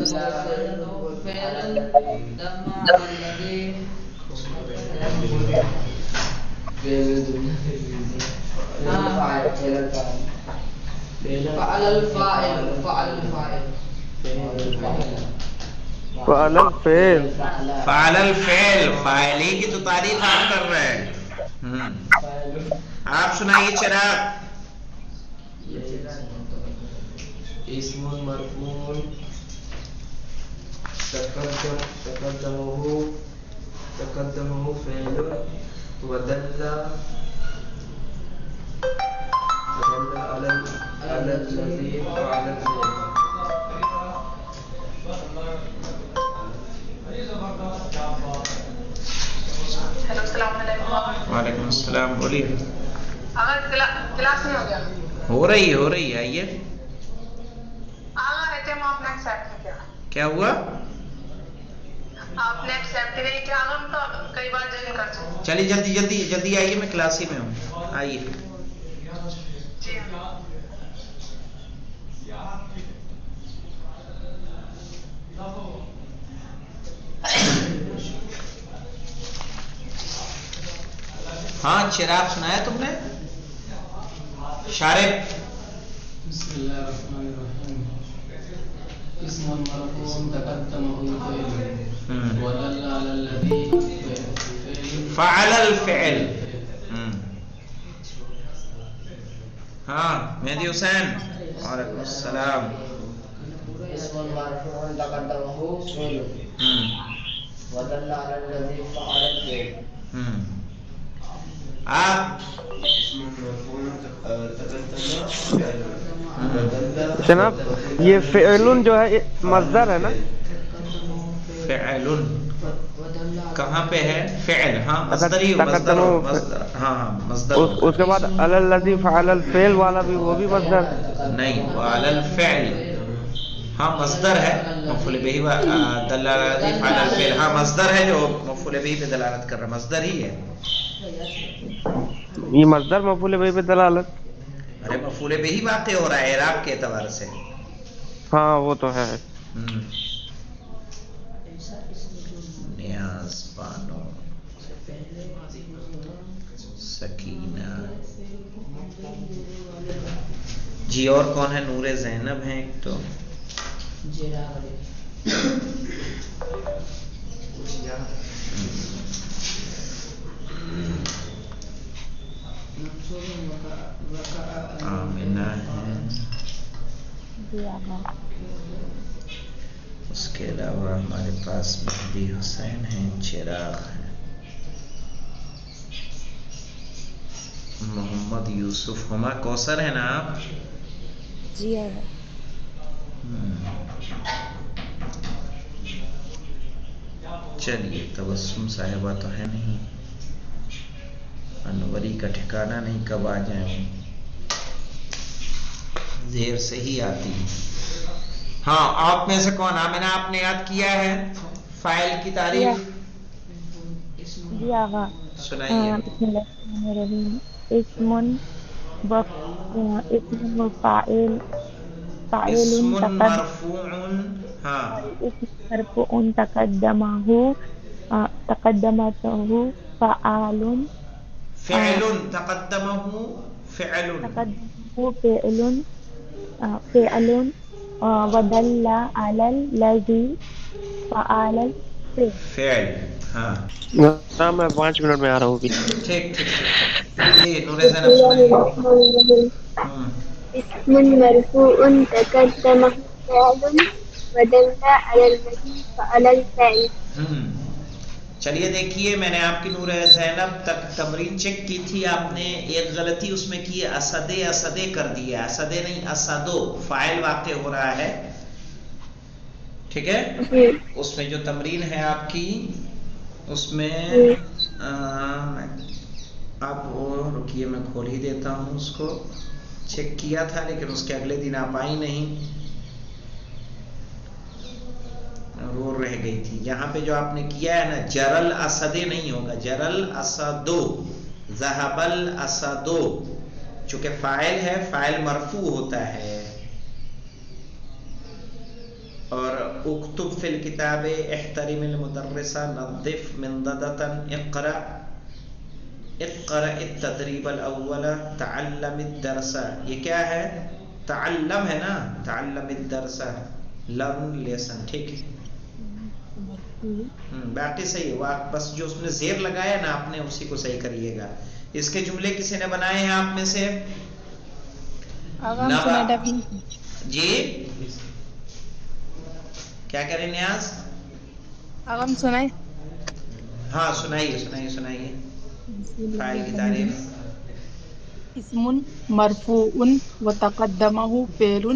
فعل الفعل فعل الفعل، فاعل ہی کی تو تعریف آپ کر رہے ہیں۔ آپ سنائیے چراغ۔ اسم مرفوع تقدمه فعل ودل على الذي فعل الفعل۔ ہیلو السلام علیکم۔ وعلیکم السلام، بولیے۔ اگر کلاس نہیں ہو گیا ہو رہی ہے، آئیے۔ رہتے ہم آپ نے ایکسیپٹ نہیں کیا۔ کیا ہوا؟ آپ نے ایکسیپٹ نہیں کیا، ہم تو کئی بار جوائن کر چکے۔ چلیے جلدی آئیے، میں کلاس ہی میں ہوں، آئیے۔ جی ہاں چراغ سنایا تم نے؟ شارب۔ بسم اللہ الرحمن الرحیم۔ اسم مرفوع تقدمه فعل ودل على الذي فعل الفعل۔ ہاں مہدی حسین، وعلیکم السلام۔ اسم مرفوع تقدمه فعل ودل على الذي فعل الفعل۔ آپ جناب یہ فعلن جو ہے مصدر ہے نا؟ فعل کہاں پہ ہے؟ فعل، ہاں مصدر ہی، مصدر، ہاں مصدر۔ اس کے بعد علی الذی فعل الفعل والا بھی، وہ بھی مصدر نہیں، وعلی الفعل ہاں مصدر ہے، مفعول بہ دل علی الذی فعل الفعل، ہاں مصدر ہے جو مفعول بہ پہ دلالت کر رہا ہے، مصدر ہی ہے۔ یہ مصدر مفعول بہ پہ دلالت، ارے مفعول بہ ہی واقع ہو رہا ہے اعراب کے اعتبار سے۔ ہاں وہ تو ہے۔ نیاز بانو، سکینہ، جی اور کون ہے؟ نور زینب ہیں ایک تو، آمنہ ہے، اس کے علاوہ ہمارے پاس مہدی حسین ہیں، چراغ ہیں، محمد یوسف، ہما کوثر ہے نا آپ؟ جی ہے۔ چلیے، تبسم صاحبہ تو ہے نہیں، انوری کا ٹھکانہ نہیں، کب آ جائیں، دیر سے ہی آتی۔ ہاں آپ میں سے کون؟ آمنہ آپ نے یاد کیا ہے فاعل کی تعریف؟ جی آغا سنائیے۔ بسم اللہ الرحمن الرحیم۔ اسم فاعل اسم فاعل مرفوع، ہاں مرفوع تقدمته فعال فعل تقدمه فعل فعل ودل على الذي فعل فعل، ہاں ہاں میں 5 منٹ میں آ رہا ہوں ابھی۔ ٹھیک جی نور زینب سنائیے۔ اسم مرفوع تقدمه فعل ودل على الذي فعل الفعل۔ چلیے دیکھیے، میں نے آپ کی نور زینب تک تمرین چیک کی تھی، آپ نے ایک غلطی اس میں کی ہے، اسدے کر دیا، اسدے نہیں اسدو، فاعل واقع ہو رہا ہے، ٹھیک ہے؟ اس میں جو تمرین ہے آپ کی، اس میں آپ رکیے میں کھول ہی دیتا ہوں، اس کو چیک کیا تھا لیکن اس کے اگلے دن آپ آئی نہیں، وہ رہ گئی تھی۔ یہاں پہ جو آپ نے کیا ہے نا، جرل اسدے نہیں ہوگا، جرل اسدو، ذهب الاسدو، چونکہ فاعل ہے، فاعل مرفوع ہوتا ہے، اور اکتب فی الکتاب احترم المدرسہ نظف منضدۃ اقرأ التدریب الاول تعلم الدرس. یہ کیا ہے؟ تعلم ہے نا، تعلم الدرس لرن لیسن. ٹھیک ہے باقی صحیح ہے، بس جو اس میں زیر لگایا نا آپ نے اسی کو صحیح کریے گا. اس کے جملے کسی نے بنائے ہیں آپ میں سے؟ جی کیا کہہ رہے ہیں نیاز؟ اغم سنائے. ہاں سنائیے سنائیے سنائیے. فاعل کی تعریف. اسم مرفوع وتقدمه فعل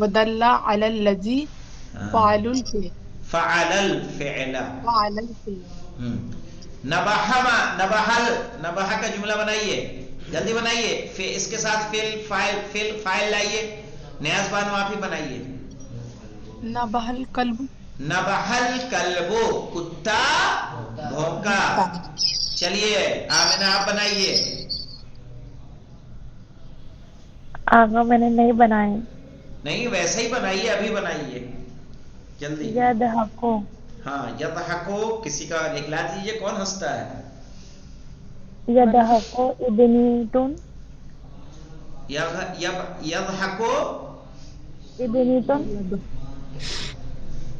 ودل على الذي فعل الفعل. فعل الفعل. فعل الفعل. نبح کا جملہ بنائیے، جلدی بنائیے. اس کے ساتھ فاعل لائیے. نیاز بانو آپ ہی بنائیے. نبح القلب. نبح الکلب کتا بھونکا. چلیے آمنہ آپ بنائیے. آگا میں نے نہیں بنائے. نہیں ویسے ہی بنائیے، ابھی بنائیے جلدی. یضحکو. ہاں یضحکو کسی کا نکلا دیجیے. کون ہنستا ہے؟ یضحکو ابنیتن. یضحکو ابنیتن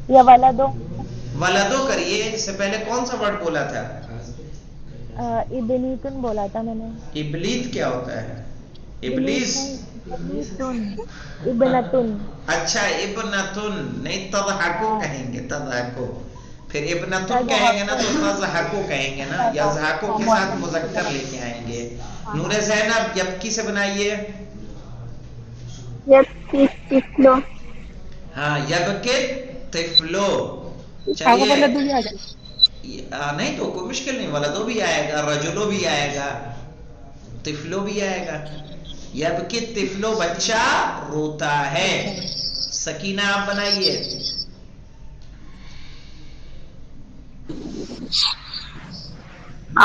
یا ولدو. ولدو کریے. اس سے پہلے کون سا ورڈ بولا تھا؟ ابنیتن بولا تھا میں نے. ابلیت کیا ہوتا ہے؟ ابلیس. ابنتن. اچھا ابنتن نہیں، تضحکو کہیں گے. تضحکو پھر ابنتن کہیں گے نا تو تضحکو کہیں گے نا. یضحکو کے ساتھ مذکر لے کے آئیں گے. نور زینب یبکی سے بنائیے. یبکی طفلو. ہاں یبکی طفلو. آگے ولدو بھی آ جائے. نہیں تو کوئی مشکل نہیں، ولدو بھی آئے گا، رجلو بھی آئے گا، طفلو بھی آئے گا. یبکی طفلو بچہ روتا ہے. سکینہ آپ بنائیے.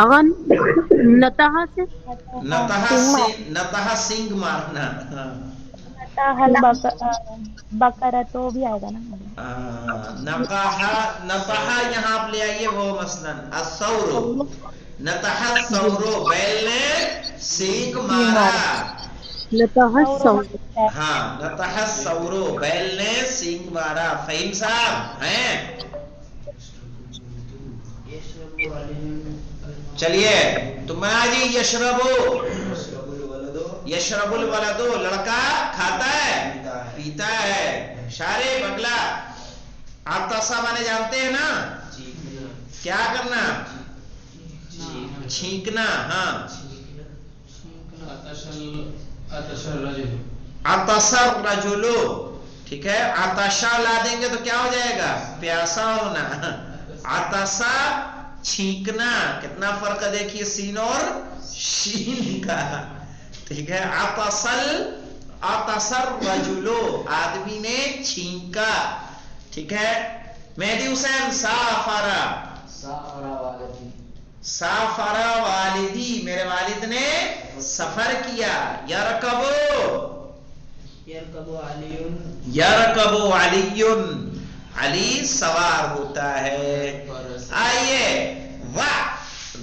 اغن نتہا سے. نتہا سنگ مارنا. بقرہ تو بھی آئے گا نا. نتہا یہاں آپ لے آئیے. وہ مثلا الثور. نتہا الثور بیل نے سینگ مارا. نتہا الثور. ہاں نتہا الثور بیل نے سینگ مارا. فہیم صاحب ہیں؟ چلیے تو میں آجی. یشربو. یشرب الولدو لڑکا کھاتا ہے پیتا ہے. شارب اگلا. عطسا مانے جانتے ہیں نا کیا کرنا؟ چھینکنا. ہاں عطس الرجل. ٹھیک ہے عطشا لا دیں گے تو کیا ہو جائے گا؟ پیاسا ہونا. عطسا چھینکنا. کتنا فرق ہے دیکھیے سین اور شین کا. ٹھیک ہے عطس الرجل آدمی نے چھینکا. ٹھیک ہے مہدی حسین. سافرا. سافرا والدی میرے والد نے سفر کیا. یرکبو. یرکبو علی. علی سوار ہوتا ہے. آئیے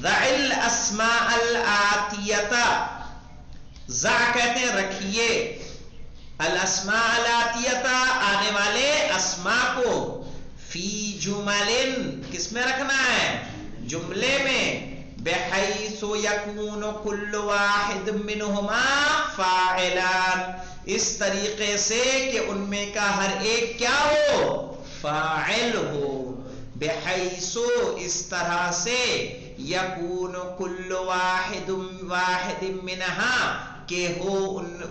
ضع الاسماء الآتیۃ. ضع کہتے ہیں رکھیے. الاسماء الآتیۃ آنے والے اسماء کو. فی جمل کس میں رکھنا ہے؟ جملے میں. بحیث یکون کل واحد منہما فاعلان. اس طریقے سے کہ ان میں کا ہر ایک کیا ہو؟ فاعل ہو. بحیث اس طرح سے. یکون کل واحد منہا کہ ہو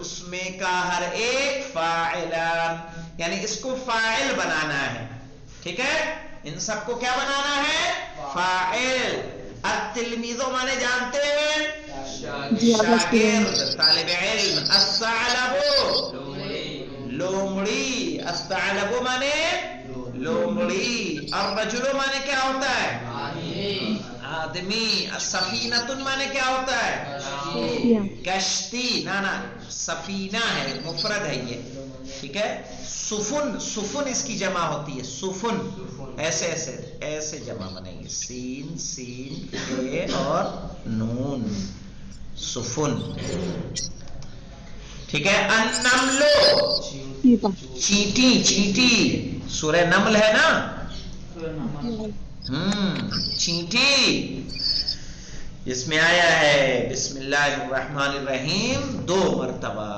اس میں کا ہر ایک فاعلان. یعنی اس کو فاعل بنانا ہے. ٹھیک ہے ان سب کو کیا بنانا ہے؟ فاعل. التلمیذو مانے جانتے ہیں؟ شاگرد طالب علم. الثعلب لومڑی. الثعلب مانے لومڑی. الرجل مانے کیا ہوتا ہے؟ آدمی. السفینۃ مانے کیا ہوتا ہے؟ کشتی. نا سفینہ ہے مفرد ہے یہ. ٹھیک ہے. سفن, سفن اس کی جمع ہوتی ہے, سفن. ایسے ایسے ایسے جمع بنے گی, سین سین اے اور نون, سفن. ٹھیک ہے. النملو, چیٹی, چیٹی, سورہ نمل ہے نا, چیٹی. اس میں آیا ہے بسم اللہ الرحمن الرحیم 2 مرتبہ.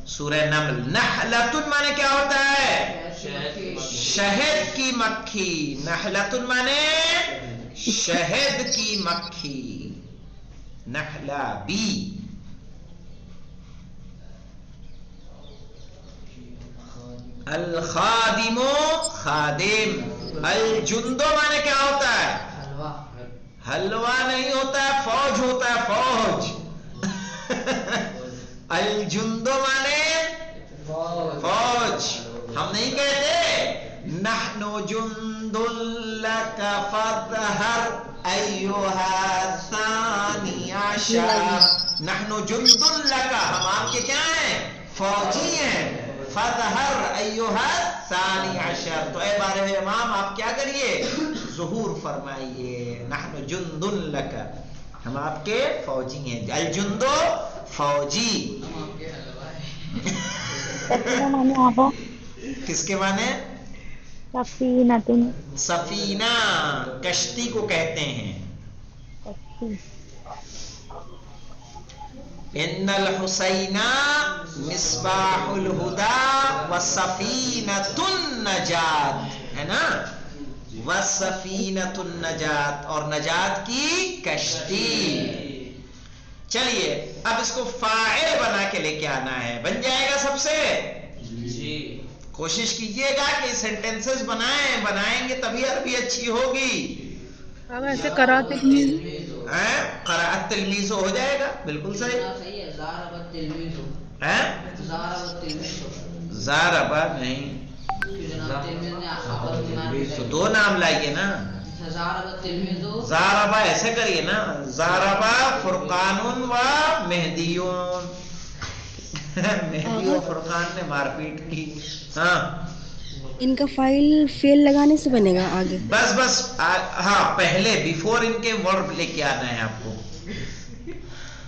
سورہ نمل. نحلتن مانے کیا ہوتا ہے؟ شہد کی مکھی. نحلتن مانے شہد کی مکھی. نحلہ بی. الخادم خادم. الجندو مانے کیا ہوتا ہے؟ حلوہ نہیں ہوتا ہے, فوج ہوتا ہے, فوج. الجندو مانے فوج. ہم نہیں کہتے نحن جند لک فاظہر ایھا ثانی عشر. نحن جند لک, ہم آپ کے کیا ہیں؟ فوجی ہیں. فاظہر ایھا ثانی عشر, تو اے بارہ امام آپ کیا کریے؟ ظہور فرمائیے. نحن جند لک, ہم آپ کے فوجی ہیں. الجندو فوجی. کس کے معنی؟ سفینتن. سفینہ, کشتی کو کہتے ہیں. ان الحسین مصباح الہدی وسفینۃ النجات, ہے نا, وسفینۃ النجات, اور نجات کی کشتی. چلیے اب اس کو فاعل بنا کے لے کے آنا ہے. بن جائے گا سب سے؟ جی. کوشش کیجئے گا کہ سینٹینسز بنائیں گے تبھی عربی اچھی ہوگی. ایسے قرأت قرأت تلمیذ ہو جائے گا. بالکل صحیح. زاربا نہیں, تو 2 نام لائیے نا. زاربا ایسے کریے نا, زاربا فرقان و مہدیون. مہدی و فرقان نے مار پیٹ کی. ہاں, ان کا فائل فیل لگانے سے بنے گا آگے. بس بس, ہاں پہلے بیفور ان کے ورب لے کے آنا ہے آپ کو.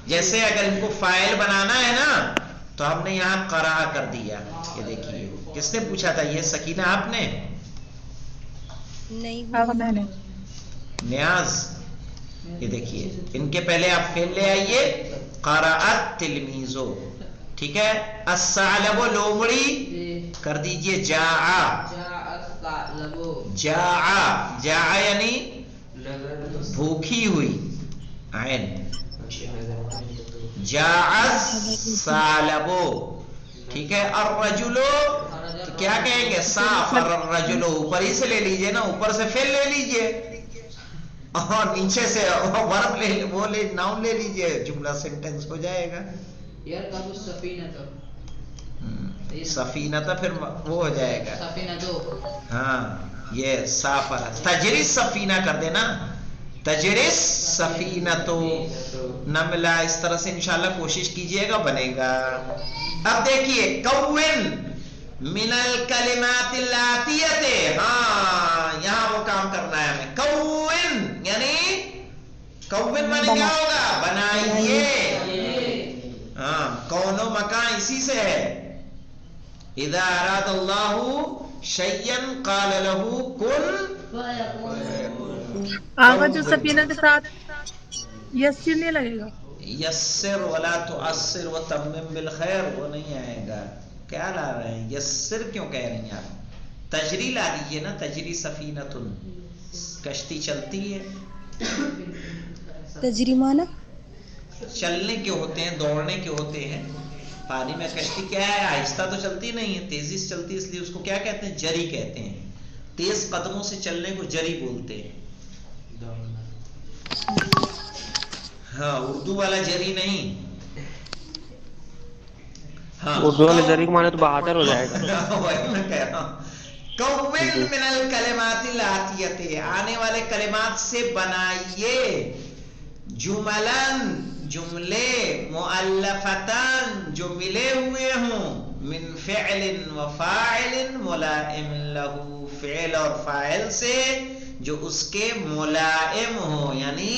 جیسے اگر ان کو فائل بنانا ہے نا تو ہم نے یہاں قرأ کر دیا. یہ دیکھیے, کس نے پوچھا تھا یہ؟ سکینہ آپ نے؟ نہیں, نیاز. یہ دیکھیے, ان کے پہلے آپ فعل لے آئیے. قرأت تلمیذو, ٹھیک ہے. الثعلب لومڑی کر دیجئے جاء. جاء, جاء یعنی بھوکی ہوئی, عین. جاء الثعلب, ٹھیک ہے. الرجل کیا کہیں گے؟ سافر الرجل. اوپر ہی سے لے لیجئے نا, اوپر سے فعل لے لیجئے اور نیچے سے ورب لے, وہ لے, ناؤن لے لیجئے, جملہ سینٹینس ہو جائے گا. سفینہ پھر وہ ہو جائے گا. ہاں, یہ سافر. تجری سفینہ کر دینا, تجری سفینہ. تو نملہ اس طرح سے انشاءاللہ کوشش کیجئے گا, بنے گا. اب دیکھیے, کون من الکلمات اللاتیہ. ہاں, یہاں وہ کام کرنا ہے ہمیں. کون یعنی کون مانے کیا ہوگا؟ بنائیے. ہاں, کون و مکان اسی سے ہے. اذا اراد اللہ شیئا قال له کن. آگا جو سفینہ کے ساتھ یسر نہیں لگے گا. یسر ولا تعسر وتمم بالخیر, وہ نہیں آئے گا. کیا لا رہے ہیں؟ یسر کیوں کہہ رہی ہیں آپ؟ تجری لا دیجئے نا. تجری سفینۃ, کشتی چلتی ہے. تجری مانا چلنے کے ہوتے ہیں, دوڑنے کے ہوتے ہیں. پانی میں کشتی کیا ہے؟ آہستہ تو چلتی نہیں ہے, تیزی سے چلتی, اس لیے اس کو کیا کہتے ہیں؟ جری کہتے ہیں. تیز قدموں سے چلنے کو جری بولتے ہیں. ہاں, اردو والا جری نہیں. ہاں, اردو والے جری کے معنی تو بہادر ہو جائے گا. وہی میں کہہ رہا ہوں. کون من الکلمات الاتیہ, آنے والے کلمات سے بنائیے. جملن, جملے. مؤلفتن, جو ملے ہوئے ہوں. من فعل و فاعل ملائم لہو، فعل اور فاعل سے جو اس کے ملائم ہو یعنی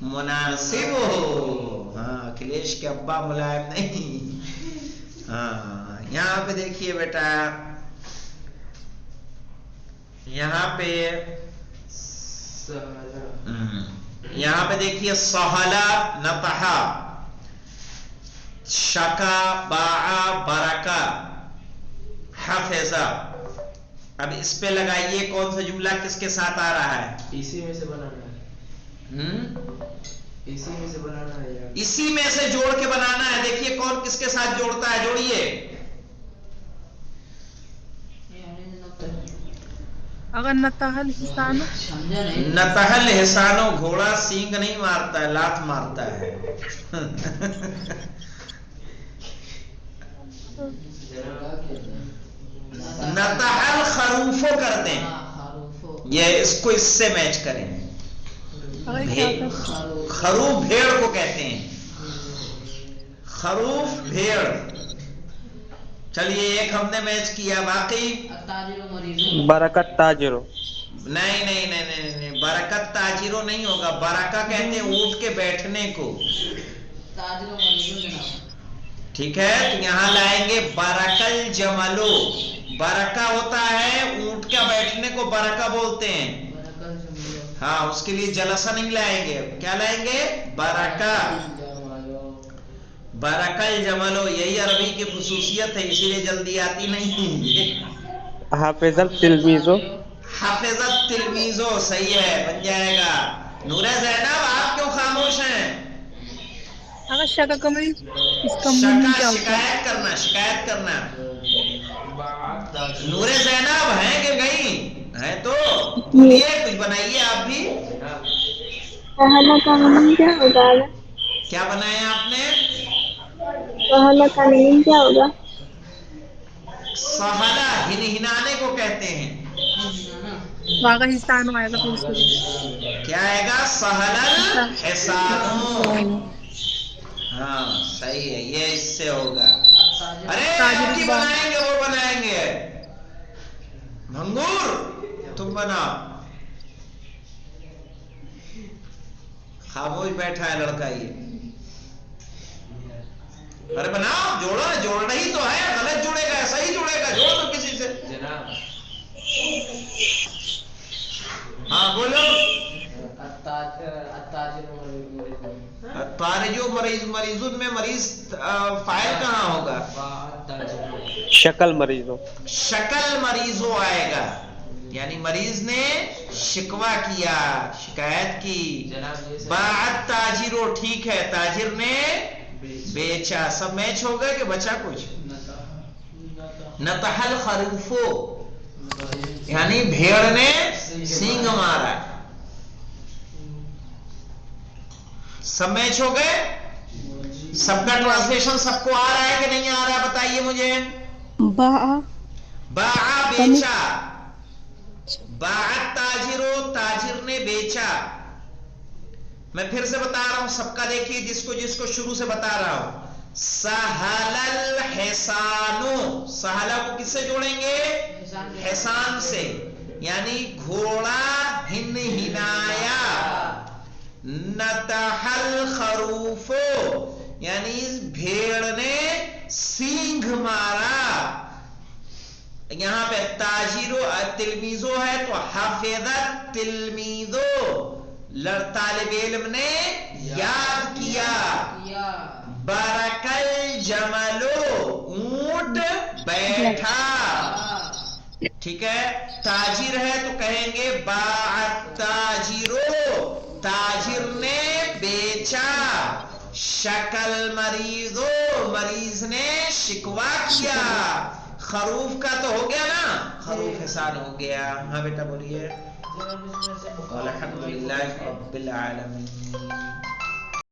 مناسب ہو. ہاں اکھلیش کے ابا ملائم نہیں. ہاں یہاں پہ دیکھیے بیٹا، یہاں پہ دیکھیے سہلا نطحا، شکا باعا برکا حفظا. اب اس پہ لگائیے کون سا جملہ کس کے ساتھ آ رہا ہے؟ اسی میں سے بنانا ہے. اسی میں سے بنانا ہے یار. اسی میں سے جوڑ کے بنانا ہے. دیکھیے کون کس کے ساتھ جوڑتا ہے، جوڑیے. اگر نتحل حسانو، نتحل حسانو، گھوڑا سینگ نہیں مارتا ہے، لات مارتا ہے. نتحل خروفو کرتے ہیں، یہ اس کو اس سے میچ کریں. خروف بھیڑ کو کہتے ہیں، خروف بھیڑ. چلیے ایک ہم نے میچ کیا، باقی برکت تاجرو. نہیں برکت تاجرو نہیں ہوگا. برکہ کہتے ہیں اونٹ کے بیٹھنے کو. ٹھیک ہے، تو یہاں لائیں گے برکل جملو. برکہ ہوتا ہے اونٹ کا بیٹھنے کو برکہ بولتے ہیں. ہاں اس کے لیے جلسہ نہیں لائیں گے، کیا لائیں گے؟ برکہ. برکل جملو، یہی عربی کی خصوصیت ہے، اسی لیے جلدی آتی نہیں. حافظت تلمیذو. حافظت تلمیذو صحیح ہے، بن جائے گا. نور زینب آپ کیوں خاموش ہیں؟ اگر شکا کمری اس کا شکا میننگ کیا ہوتا ہے؟ شکایت کرنا. نور زینب ہیں کہ گئی ہیں؟ تو بولیے کچھ بنائیے آپ بھی. سہلا کا میننگ کیا ہوگا؟ کیا بنایا آپ نے؟ سہلا کا میننگ کیا ہوگا؟ سہلا ہنہنانے کو کہتے ہیں. واقع حسانو آئے گا پھر اس کے بعد. کیا آئے گا؟ سہلل حسانو. ہاں صحیح ہے، یہ اس سے ہوگا. ارے آپ کی بنائیں گے وہ بنائیں گے. بھنگور تم بناؤ. خاموش بیٹھا ہے لڑکا یہ. ارے بناؤ، جوڑنا ہی تو ہے. غلط جڑے گا صحیح جڑے گا، جوڑ دو کسی سے. ہاں بولو. تارجو مریض میں مریض فاعل کہاں ہوگا؟ شکل مریضو. شکل مریضو آئے گا، یعنی مریض نے شکوہ کیا، شکایت کی. باعت تاجرو، ٹھیک ہے، تاجر نے بیچا. سب میچ ہو گئے کہ بچا کچھ؟ نتحل خروفو یعنی بھیڑ نے سینگ مارا. سب میچ ہو گئے؟ سب کا ٹرانسلیشن سب کو آ رہا ہے کہ نہیں آ رہا ہے بتائیے مجھے. باع بیچا. باعت تاجرو، تاجر نے بیچا. میں پھر سے بتا رہا ہوں، سب کا دیکھیے، جس کو شروع سے بتا رہا ہوں. سہلل حسانو، سہلا کو کس سے جوڑیں گے؟ حسان سے، یعنی گھوڑا ہنہنایا. نتحل خروفو یعنی بھیڑ نے سینگ مارا. یہاں پہ تاجرو تلمیذو ہے تو حفظت تلمیذو، طالب علم نے یاد کیا. برکل جملو، اونٹ بیٹھا. ٹھیک ہے، تاجر ہے تو کہیں گے باعت تاجرو، تاجر نے بیچا. شکل مریضو، مریض نے شکوا کیا. خروف کا تو ہو گیا نا، خروف حسان ہو گیا. ہاں بیٹا بولیے. الحمدللہ رب العالمین.